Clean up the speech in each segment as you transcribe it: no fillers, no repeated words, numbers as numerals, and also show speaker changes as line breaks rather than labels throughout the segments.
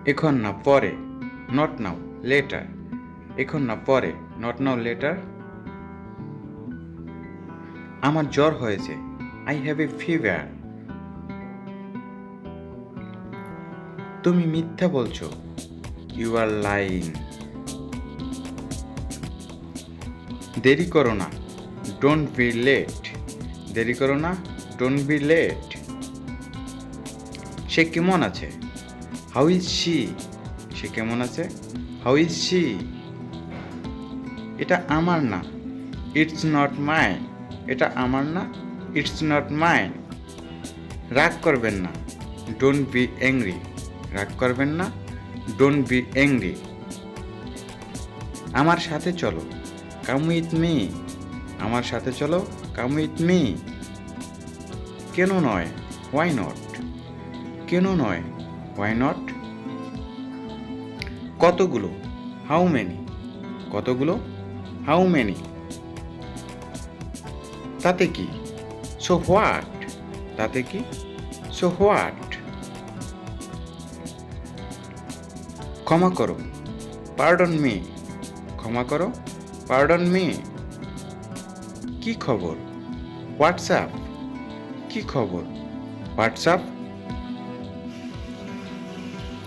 এখন না পরে, নট নাও, লেটার। এখন না পরে, নট নাও, লেটার। আমার জ্বর হয়েছে, আই হ্যাভ এ ফিভার। তুমি মিথ্যা বলছো, ইউ আর লাইং। দেরি করো না, ডোন্ট বি লেট। দেরি করো না, ডোন্ট বি লেট। সে কেমন আছে, হাউ ইজ শি। সে কেমন আছে, হাউ ইজ শি। এটা আমার না, ইটস নট মাইন। এটা আমার না, ইটস নট মাইন। রাগ করবেন না, ডোন্ট বি অ্যাংরি। রাগ করবেন না, ডোন্ট বি অ্যাংরি। আমার সাথে চলো, কাম উইথ মি। আমার সাথে চলো, কাম উইথ মি। কেন নয়, হোয়াই নট। কেন নয়, হোয়াই নট। কতগুলো, হাউ মেনি। কতগুলো, হাউ মেনি। তাতে কি, সো হোয়াট। তাতে কি, সো হোয়াট। ক্ষমা করো, পার্ডন মি। ক্ষমা করো, পার্ডন মি। কি খবর, হোয়াটসঅ্যাপ। কি খবর, হোয়াটসঅ্যাপ।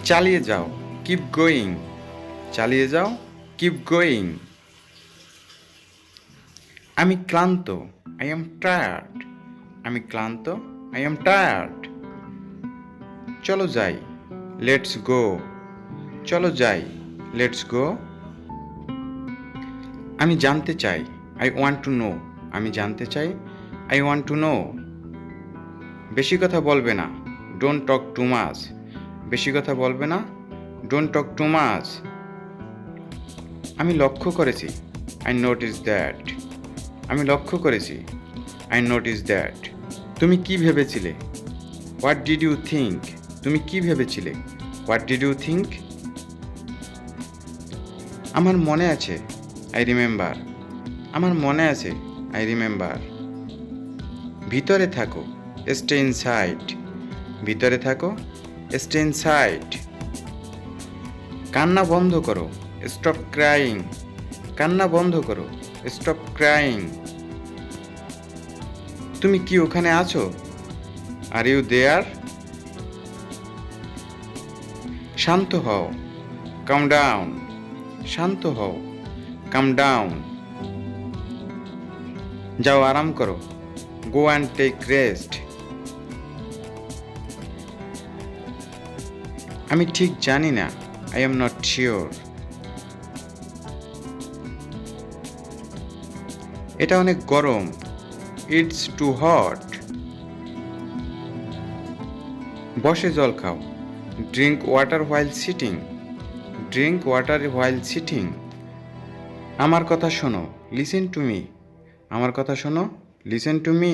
চালিয়ে যাও, কিপ গোয়িং। চালিয়ে যাও, কিপ গোয়িং। আমি ক্লান্ত, আই এম টায়ার্ড। আমি ক্লান্ত, আই এম টায়ার্ড। চলো যাই, লেটস গো। চলো যাই, লেটস গো। আমি জানতে চাই, আই ওয়ান্ট টু নো। আমি জানতে চাই, আই ওয়ান্ট টু নো। বেশি কথা বলবে না, ডোন্ট টক টু মাচ। বেশি কথা বলবে না, ডোন্ট টক টু মাচ। আমি লক্ষ্য করেছি, আই নোটিস দ্যাট। আমি লক্ষ্য করেছি, আই নোটিস দ্যাট। তুমি কি ভেবেছিলে, হোয়াট ডিড ইউ থিঙ্ক। তুমি কি ভেবেছিলে, হোয়াট ডিড ইউ থিঙ্ক। আমার মনে আছে, আই রিমেম্বার। আমার মনে আছে, আই রিমেম্বার। ভিতরে থাকো, স্টে ইনসাইড। ভিতরে থাকো, স্টে ইনসাইড। কান্না বন্ধ করো, স্টপ ক্রাইং। কান্না বন্ধ করো, স্টপ ক্রাইং। তুমি কি ওখানে আছো, আর ইউ দেয়ার। শান্ত হও, কাম ডাউন। শান্ত হও, কাম ডাউন। যাও আরাম করো, গো অ্যান্ড টেক রেস্ট। আমি ঠিক জানি না, আই এম নট শিওর। এটা অনেক গরম, ইটস টু হট। বসে জল খাও, drink water while sitting. Drink water while sitting. আমার কথা শোনো, লিসেন টু মি। আমার কথা শোনো, লিসেন টু মি।